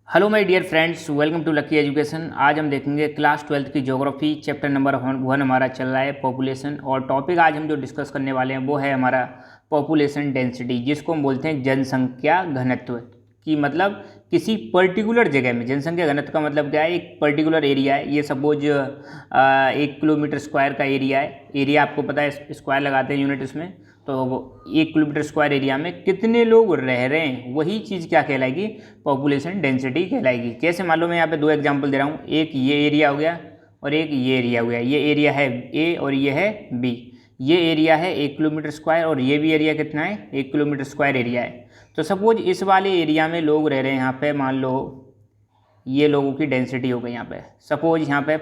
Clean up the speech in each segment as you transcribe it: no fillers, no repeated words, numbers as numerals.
Hello my dear friends, welcome to lucky education. आज हम देखेंगे क्लास 12th की ज्योग्राफी चैप्टर नंबर 1 हमारा चल रहा है पॉपुलेशन। और टॉपिक आज हम जो डिस्कस करने वाले हैं वो है हमारा पॉपुलेशन डेंसिटी, जिसको हम बोलते हैं जनसंख्या घनत्व। की मतलब किसी पर्टिकुलर जगह में जनसंख्या घनत्व का मतलब क्या है, एक पर्टिकुलर एरिया है, ये सपोज 1 किलोमीटर स्क्वायर का एरिया है। एरिया आपको पता है, स्क्वायर लगाते हैं यूनिट उसमें। तो वो 1 किलोमीटर स्क्वायर एरिया में कितने लोग रह रहे हैं, वही चीज़ क्या कहलाएगी, पॉपुलेशन डेंसिटी कहलाएगी। कैसे, मान लो मैं यहाँ पे दो एग्जांपल दे रहा हूँ, एक ये एरिया हो गया और एक ये एरिया हो गया। ये एरिया है ए और ये है बी। ये एरिया है 1 किलोमीटर स्क्वायर और ये भी एरिया कितना है, 1 किलोमीटर स्क्वायर एरिया है। तो सपोज इस वाले एरिया में लोग रह रहे हैं, यहाँ पे मान लो ये लोगों की डेंसिटी हो गई। यहाँ पे सपोज यहाँ पे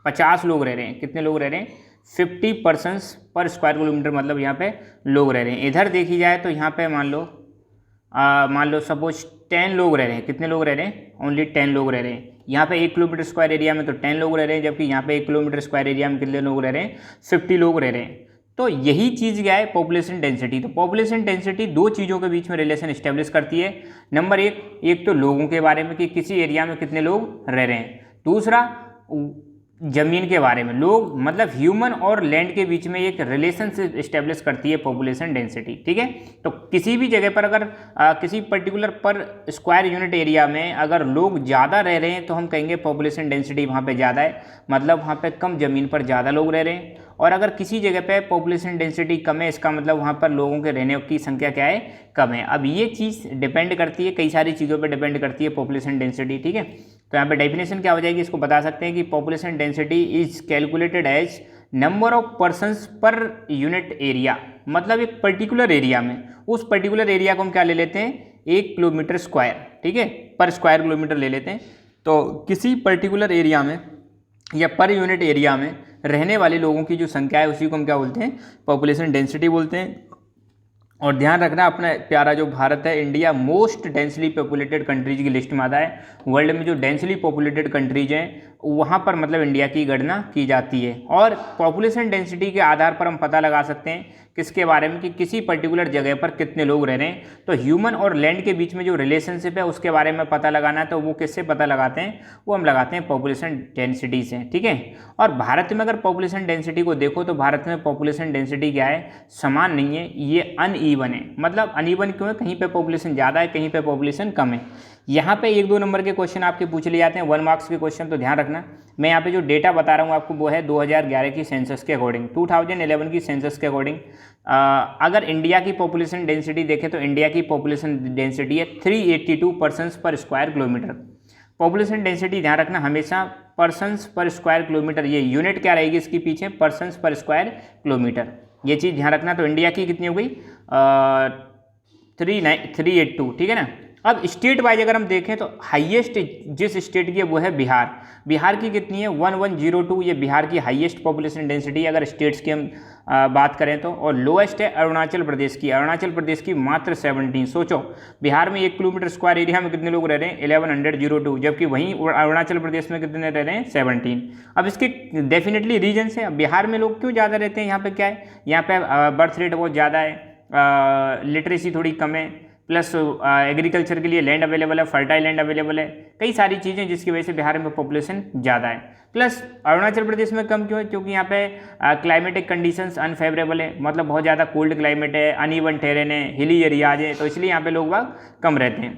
50 लोग रह रहे हैं। कितने लोग रह रहे हैं, 50 पर्सन्स पर स्क्वायर किलोमीटर, मतलब यहाँ पे लोग रह रहे हैं। इधर देखी जाए तो यहाँ पे मान लो सपोज 10 लोग रह रहे हैं। कितने लोग रह रहे हैं, ओनली 10 लोग रह रहे हैं। यहाँ पे 1 किलोमीटर स्क्वायर एरिया में तो 10 लोग रह रहे हैं, जबकि यहाँ पे 1 किलोमीटर स्क्वायर एरिया में कितने लोग रह रहे हैं, 50 लोग रह रहे हैं। तो यही चीज़ क्या है, पॉपुलेशन डेंसिटी। तो पॉपुलेशन डेंसिटी दो चीज़ों के बीच में रिलेशन इस्टेब्लिश करती है। नंबर एक तो लोगों के बारे में कि किसी एरिया में कितने लोग रह रहे हैं। दूसरा जमीन के बारे में, लोग मतलब ह्यूमन और लैंड के बीच में एक रिलेशनशिप इस्टेब्लिश करती है पॉपुलेशन डेंसिटी। ठीक है। तो किसी भी जगह पर अगर किसी पर्टिकुलर पर स्क्वायर यूनिट एरिया में अगर लोग ज़्यादा रह रहे हैं तो हम कहेंगे पॉपुलेशन डेंसिटी वहाँ पे ज़्यादा है, मतलब वहाँ पे कम ज़मीन पर ज़्यादा लोग रह रहे हैं। और अगर किसी जगह पे पॉपुलेशन डेंसिटी कम है, इसका मतलब वहाँ पर लोगों के रहने की संख्या क्या है, कम है। अब ये चीज़ डिपेंड करती है, कई सारी चीज़ों पर डिपेंड करती है पॉपुलेशन डेंसिटी। ठीक है। तो यहाँ पे डेफिनेशन क्या हो जाएगी, इसको बता सकते हैं कि population density is calculated as number of persons per unit area. मतलब एक पर्टिकुलर एरिया में, उस पर्टिकुलर एरिया को हम क्या ले लेते हैं, 1 किलोमीटर स्क्वायर। ठीक है, पर स्क्वायर किलोमीटर ले लेते हैं। तो किसी पर्टिकुलर एरिया में या पर यूनिट एरिया में रहने वाले लोगों की जो संख्या है उसी को हम क्या बोलते हैं, पॉपुलेशन डेंसिटी बोलते हैं। और ध्यान रखना, अपना प्यारा जो भारत है, India most densely populated countries की लिस्ट में आता है। वर्ल्ड में जो डेंसली पॉपुलेटेड कंट्रीज हैं वहाँ पर मतलब इंडिया की गणना की जाती है। और पॉपुलेशन डेंसिटी के आधार पर हम पता लगा सकते हैं किसके बारे में, कि किसी पर्टिकुलर जगह पर कितने लोग रह रहे हैं। तो ह्यूमन और लैंड के बीच में जो रिलेशनशिप है उसके बारे में पता लगाना है, तो वो किससे पता लगाते हैं, वो हम लगाते हैं पॉपुलेशन डेंसिटी से। ठीक है। और भारत में अगर पॉपुलेशन डेंसिटी को देखो तो भारत में पॉपुलेशन डेंसिटी क्या है, समान नहीं है, ये अनइवन है। मतलब अनइवन क्यों है, कहीं पे पॉपुलेशन ज़्यादा है, कहीं पे पॉपुलेशन कम है। यहाँ पे 1-2 नंबर के क्वेश्चन आपके पूछ लिए जाते हैं, 1 मार्क्स के क्वेश्चन। तो ध्यान रखना, मैं यहाँ पे जो डेटा बता रहा हूँ आपको वो है 2011 की सेंसस के अकॉर्डिंग, 2011 की सेंसस के अकॉर्डिंग। अगर इंडिया की पॉपुलेशन डेंसिटी देखें तो इंडिया की पॉपुलेशन डेंसिटी है 382 पर्सन्स पर स्क्वायर किलोमीटर। पॉपुलेशन डेंसिटी ध्यान रखना हमेशा पर्सन्स पर स्क्वायर किलोमीटर, ये यूनिट क्या रहेगी इसके पीछे, पर्सन्स पर स्क्वायर किलोमीटर, ये चीज़ ध्यान रखना। तो इंडिया की कितनी हो गई, 382। ठीक है ना। अब स्टेट वाइज अगर हम देखें तो हाईएस्ट जिस स्टेट की है वो है बिहार। बिहार की कितनी है, 1102, ये बिहार की हाईएस्ट पॉपुलेशन डेंसिटी अगर स्टेट्स की हम बात करें तो। और लोएस्ट है अरुणाचल प्रदेश की, अरुणाचल प्रदेश की मात्र 17। सोचो, बिहार में 1 किलोमीटर स्क्वायर एरिया में कितने लोग रह रहे हैं, 1102, जबकि वहीं अरुणाचल प्रदेश में कितने रह रहे हैं, 17। अब इसके डेफिनेटली रीजन्स हैं। बिहार में लोग क्यों ज़्यादा रहते हैं, यहाँ पे क्या है, यहाँ पे बर्थ रेट बहुत ज़्यादा है, लिटरेसी थोड़ी कम है, प्लस एग्रीकल्चर के लिए लैंड अवेलेबल है, फर्टाइल लैंड अवेलेबल है, कई सारी चीज़ें जिसकी वजह से बिहार में पॉपुलेशन ज़्यादा है। प्लस अरुणाचल प्रदेश में कम क्यों है, क्योंकि यहाँ पे क्लाइमेटिक कंडीशंस अनफेवरेबल है, मतलब बहुत ज़्यादा कोल्ड क्लाइमेट है, अनइवन टेरेन है, हिली एरियाज है, तो इसलिए यहाँ पे लोग बाग कम रहते हैं।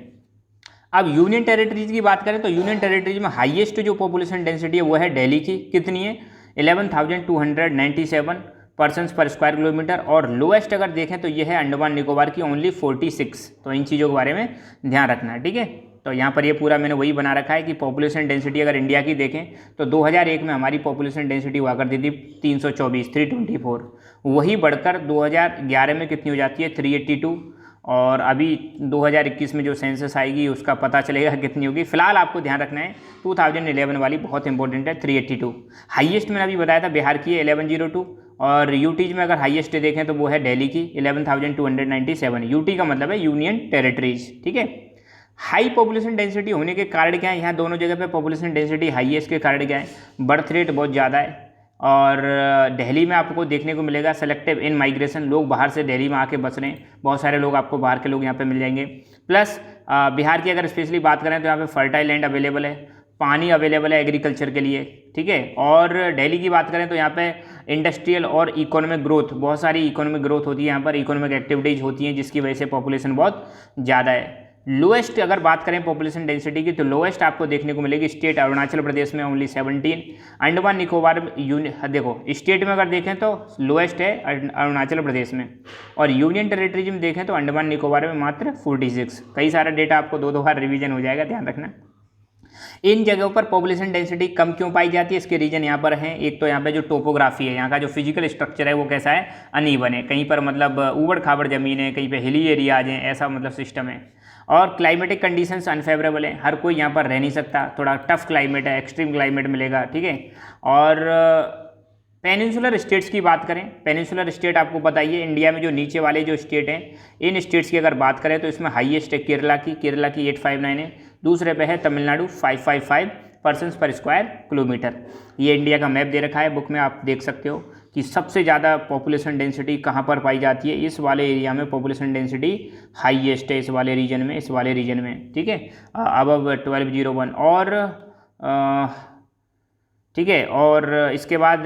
अब यूनियन टेरिटरीज की बात करें तो यूनियन टेरिटरीज में हाईएस्ट जो पॉपुलेशन डेंसिटी है वो है दिल्ली की। कितनी है, 11,297 पर्सन्स पर स्क्वायर किलोमीटर। और लोएस्ट अगर देखें तो ये है अंडमान निकोबार की, ओनली 46। तो इन चीज़ों के बारे में ध्यान रखना है। ठीक है। तो यहाँ पर ये पूरा मैंने वही बना रखा है कि पॉपुलेशन डेंसिटी अगर इंडिया की देखें तो 2001 में हमारी पॉपुलेशन डेंसिटी हुआ करती थी 324। वही बढ़कर 2011 में कितनी हो जाती है, 382। और अभी 2021 में जो सेंसस आएगी उसका पता चलेगा कितनी होगी। फिलहाल आपको ध्यान रखना है 2011 वाली बहुत इंपॉर्टेंट है, 382। हाईएस्ट मैंने अभी बताया था बिहार की 1102। और यूटीज में अगर हाईएस्ट देखें तो वो है दिल्ली की 11,297। यूटी का मतलब है यूनियन टेरिटरीज। ठीक है। हाई पॉपुलेशन डेंसिटी होने के कारण क्या है, यहाँ दोनों जगह पे पॉपुलेशन डेंसिटी हाई है, इसके कारण क्या है, बर्थ रेट बहुत ज़्यादा है। और दिल्ली में आपको देखने को मिलेगा सेलेक्टिव इन माइग्रेशन, लोग बाहर से दिल्ली में आके बस रहे हैं, बहुत सारे लोग आपको बाहर के लोग यहाँ पे मिल जाएंगे। प्लस बिहार की अगर स्पेशली बात करें तो यहाँ पे फर्टाइल लैंड अवेलेबल है, पानी अवेलेबल है एग्रीकल्चर के लिए, ठीक है। और दिल्ली की बात करें तो यहाँ पे इंडस्ट्रियल और इकोनॉमिक ग्रोथ, बहुत सारी इकोनॉमिक ग्रोथ होती है यहाँ पर, इकोनॉमिक एक्टिविटीज़ होती हैं जिसकी वजह से पॉपुलेशन बहुत ज़्यादा है। लोएस्ट अगर बात करें पॉपुलेशन डेंसिटी की तो लोएस्ट आपको देखने को मिलेगी स्टेट अरुणाचल प्रदेश में ओनली 17, अंडमान निकोबार देखो स्टेट में अगर देखें तो लोएस्ट है अरुणाचल प्रदेश में, और यूनियन टेरिटरीज में देखें तो अंडमान निकोबार में मात्र 46। कई सारा डेटा आपको दो बार रिवीजन हो जाएगा, ध्यान रखना। इन जगहों पर पॉपुलेशन डेंसिटी कम क्यों पाई जाती है, इसके रीजन यहाँ पर हैं। एक तो यहाँ पे जो टोपोग्राफी है, यहाँ का जो फिजिकल स्ट्रक्चर है वो कैसा है, अनइवन है, कहीं पर मतलब ऊबड़ खाबड़ जमीन है, कहीं पे हिली एरियाज हैं, ऐसा मतलब सिस्टम है। और क्लाइमेटिक कंडीशंस अनफेवरेबल है, हर कोई यहाँ पर रह नहीं सकता, थोड़ा टफ क्लाइमेट है, एक्सट्रीम क्लाइमेट मिलेगा, ठीक है। और पेनिनसुलर स्टेट्स की बात करें, पेनिनसुलर स्टेट आपको बताइए इंडिया में जो नीचे वाले जो स्टेट हैं, इन स्टेट्स की अगर बात करें तो इसमें हाईएस्ट है केरला की 859 है, दूसरे पे है तमिलनाडु 555 पर्सन्स पर स्क्वायर किलोमीटर। ये इंडिया का मैप दे रखा है बुक में, आप देख सकते हो कि सबसे ज़्यादा पॉपुलेशन डेंसिटी कहाँ पर पाई जाती है, इस वाले एरिया में पॉपुलेशन डेंसिटी हाईएस्ट है, इस वाले रीजन में, ठीक है, अब 1201। और ठीक है, और इसके बाद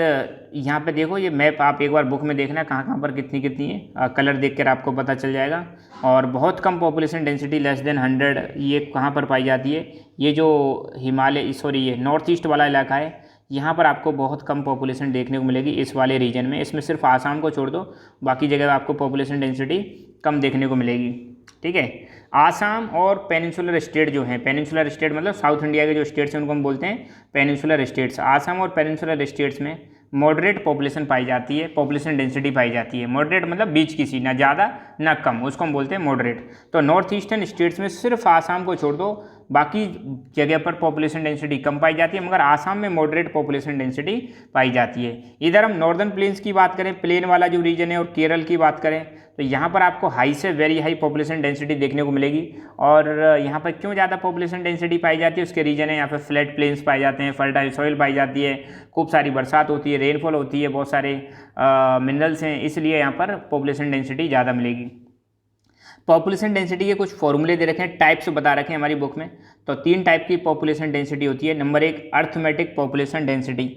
यहाँ पे देखो ये मैप आप एक बार बुक में देखना कहाँ पर कितनी है, कलर देख कर आपको पता चल जाएगा। और बहुत कम पॉपुलेशन डेंसिटी लेस देन 100 ये कहाँ पर पाई जाती है, ये जो ये नॉर्थ ईस्ट वाला इलाका है, यहाँ पर आपको बहुत कम पॉपुलेशन देखने को मिलेगी इस वाले रीजन में। इसमें सिर्फ आसाम को छोड़ दो, बाकी जगह आपको पॉपुलेशन डेंसिटी कम देखने को मिलेगी, ठीक है। आसाम और पेनिनसुलर स्टेट जो हैं, पेनिनसुलर स्टेट मतलब साउथ इंडिया के जो स्टेट्स हैं उनको हम बोलते हैं पेनिनसुलर स्टेट्स। आसाम और पेनिनसुलर स्टेट्स में मॉडरेट पॉपुलेशन पाई जाती है, पॉपुलेशन डेंसिटी पाई जाती है। मॉडरेट मतलब बीच की सी, ना ज़्यादा ना कम, उसको हम बोलते हैं मॉडरेट। तो नॉर्थ ईस्टर्न स्टेट्स में सिर्फ आसाम को छोड़ दो, बाकी जगह पर पॉपुलेशन डेंसिटी कम पाई जाती है, मगर आसाम में मॉडरेट पॉपुलेशन डेंसिटी पाई जाती है। इधर हम नॉर्दर्न प्लेन्स की बात करें, प्लेन वाला जो रीजन है, और केरल की बात करें तो यहाँ पर आपको हाई से वेरी हाई पॉपुलेशन डेंसिटी देखने को मिलेगी। और यहाँ पर क्यों ज़्यादा पॉपुलेशन डेंसिटी पाई जाती है उसके रीजन है, यहाँ पर फ्लैट प्लेन्स पाए जाते हैं, फर्टाइल सॉइल पाई जाती है, खूब सारी बरसात होती है, रेनफॉल होती है, बहुत सारे मिनरल्स हैं, इसलिए यहाँ पर पॉपुलेशन डेंसिटी ज़्यादा मिलेगी। पॉपुलेशन डेंसिटी के कुछ फॉर्मूले दे रखे हैं, टाइप्स बता रखे हैं हमारी बुक में। तो 3 टाइप की पॉपुलेशन डेंसिटी होती है। नंबर 1 अर्थमेटिक पॉपुलेशन डेंसिटी,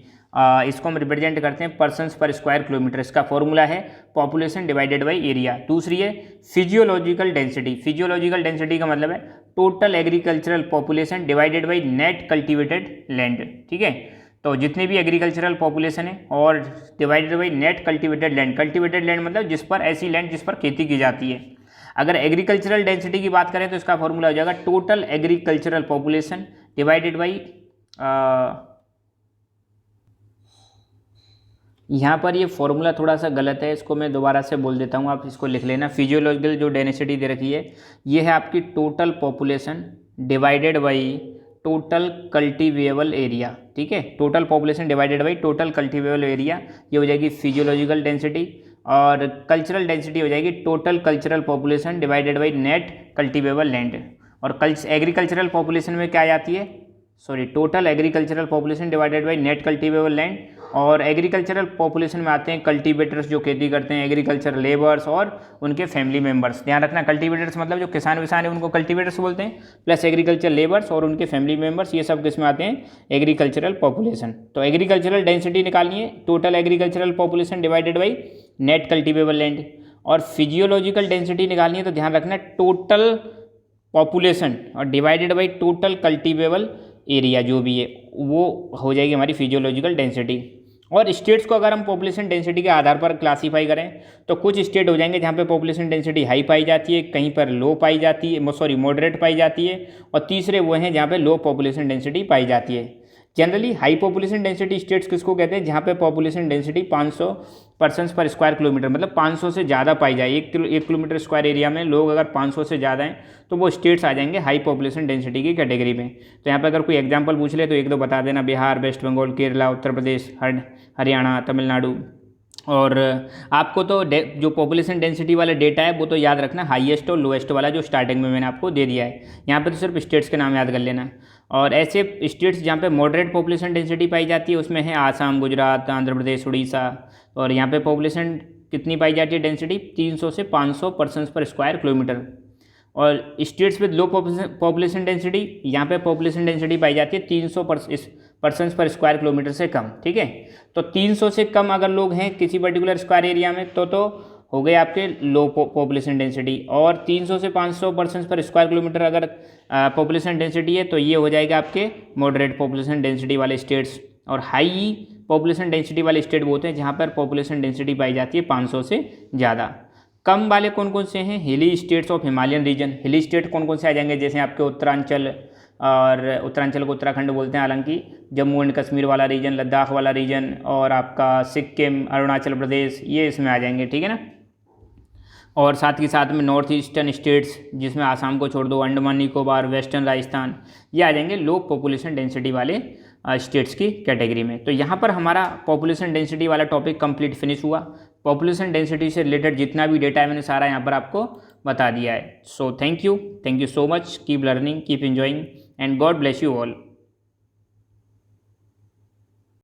इसको हम रिप्रेजेंट करते हैं पर्सन्स पर स्क्वायर किलोमीटर, इसका फॉर्मूला है पॉपुलेशन डिवाइडेड बाई एरिया। दूसरी है फिजियोलॉजिकल डेंसिटी, फिजियोलॉजिकल डेंसिटी का मतलब है total agricultural population divided by net cultivated land, ठीक है। तो जितनी भी एग्रीकल्चरल पॉपुलेशन है और divided by net cultivated land, cultivated land मतलब जिस पर ऐसी लैंड जिस पर खेती की जाती है। अगर एग्रीकल्चरल डेंसिटी की बात करें तो इसका फॉर्मूला हो जाएगा total agricultural population divided by, यहाँ पर ये फॉर्मूला थोड़ा सा गलत है, इसको मैं दोबारा से बोल देता हूँ, आप इसको लिख लेना। फिजियोलॉजिकल जो डेंसिटी दे रखी है ये है आपकी total population divided by total cultivable area, ठीक है। Total population divided by total cultivable area, ये हो जाएगी फिजियोलॉजिकल डेंसिटी। और कल्चरल डेंसिटी हो जाएगी total cultural population divided by net cultivable land. और एग्रीकल्चरल पॉपुलेशन में क्या आती है, total agricultural population divided by net cultivable land. और एग्रीकल्चरल पॉपुलेशन में आते हैं कल्टीवेटर्स जो खेती करते हैं, एग्रीकल्चर लेबर्स और उनके फैमिली मेंबर्स। ध्यान रखना, कल्टीवेटर्स मतलब जो किसान विसान है उनको कल्टीवेटर्स बोलते हैं, प्लस एग्रीकल्चर लेबर्स और उनके फैमिली मेंबर्स, ये सब किसमें आते हैं, एग्रीकल्चरल पॉपुलेशन। तो एग्रीकल्चरल डेंसिटी निकालनी है, total agricultural population divided by net cultivable land. और फिजियोलॉजिकल डेंसिटी निकालनी है तो ध्यान रखना टोटल पॉपुलेशन और divided by total cultivable area जो भी है वो हो जाएगी हमारी फिजियोलॉजिकल डेंसिटी। और स्टेट्स को अगर हम पॉपुलेशन डेंसिटी के आधार पर क्लासीफाई करें तो कुछ स्टेट हो जाएंगे जहाँ पे पॉपुलेशन डेंसिटी हाई पाई जाती है, कहीं पर लो पाई जाती है, मॉडरेट पाई जाती है, और तीसरे वो हैं जहाँ पे लो पॉपुलेशन डेंसिटी पाई जाती है। Generally high population density states किसको कहते हैं, जहाँ पे पॉपुलेशन डेंसिटी 500 पर्सन्स पर स्क्वायर किलोमीटर, मतलब 500 से ज़्यादा पाई जाए। एक किलोमीटर स्क्वायर एरिया में लोग अगर 500 से ज़्यादा हैं तो वो स्टेट्स आ जाएंगे हाई पॉपुलेशन डेंसिटी की कैटेगरी में। तो यहाँ पे अगर कोई एग्जांपल पूछ ले तो एक दो बता देना, बिहार, वेस्ट बंगाल, केरला, उत्तर प्रदेश, हरियाणा, तमिलनाडु। और आपको तो जो पॉपुलेशन डेंसिटी वाला डेटा है वो तो याद रखना, हाईएस्ट और लोएस्ट वाला जो स्टार्टिंग में मैंने आपको दे दिया है। यहाँ पे तो सिर्फ स्टेट्स के नाम याद कर लेना। और ऐसे स्टेट्स जहाँ पे मॉडरेट पॉपुलेशन डेंसिटी पाई जाती है उसमें है आसाम, गुजरात, आंध्र प्रदेश, उड़ीसा। और यहाँ पे पॉपुलेशन कितनी पाई जाती है डेंसिटी, 300 से 500 पर्सन्स पर स्क्वायर किलोमीटर। और states with low population density, यहाँ पे पॉपुलेशन डेंसिटी पाई जाती है 300 पर्सन्स पर स्क्वायर किलोमीटर से कम, ठीक है। तो 300 से कम अगर लोग हैं किसी पर्टिकुलर स्क्वायर एरिया में तो हो गए आपके लो पॉपुलेशन डेंसिटी, और 300 से 500 पर्सन्स पर स्क्वायर किलोमीटर अगर पॉपुलेशन डेंसिटी है तो ये हो जाएगा आपके मॉडरेट पॉपुलेशन डेंसिटी वाले स्टेट्स। और हाई पॉपुलेशन डेंसिटी वाले स्टेट वो होते हैं जहाँ पर पॉपुलेशन डेंसिटी पाई जाती है 500 से ज़्यादा। कम वाले कौन कौन से हैं? Hilly states of Himalayan region. Hilly state कौन कौन से आ जाएंगे? जैसे आपके उत्तरांचल, और उत्तरांचल को उत्तराखंड बोलते हैं हालांकि, जम्मू एंड कश्मीर वाला रीजन, लद्दाख वाला रीजन, और आपका सिक्किम, अरुणाचल प्रदेश, ये इसमें आ जाएंगे, ठीक है ना। और साथ ही साथ में नॉर्थ ईस्टर्न स्टेट्स, जिसमें आसाम को छोड़ दो, अंडमान निकोबार, वेस्टर्न राजस्थान, ये आ जाएंगे लो पॉपुलेशन डेंसिटी वाले स्टेट्स की कैटेगरी में। तो यहाँ पर हमारा पॉपुलेशन डेंसिटी वाला टॉपिक कंप्लीट फिनिश हुआ। पॉपुलेशन डेंसिटी से रिलेटेड जितना भी डेटा है मैंने सारा यहाँ पर आपको बता दिया है। So thank you so much, keep learning, keep enjoying, and God bless you all.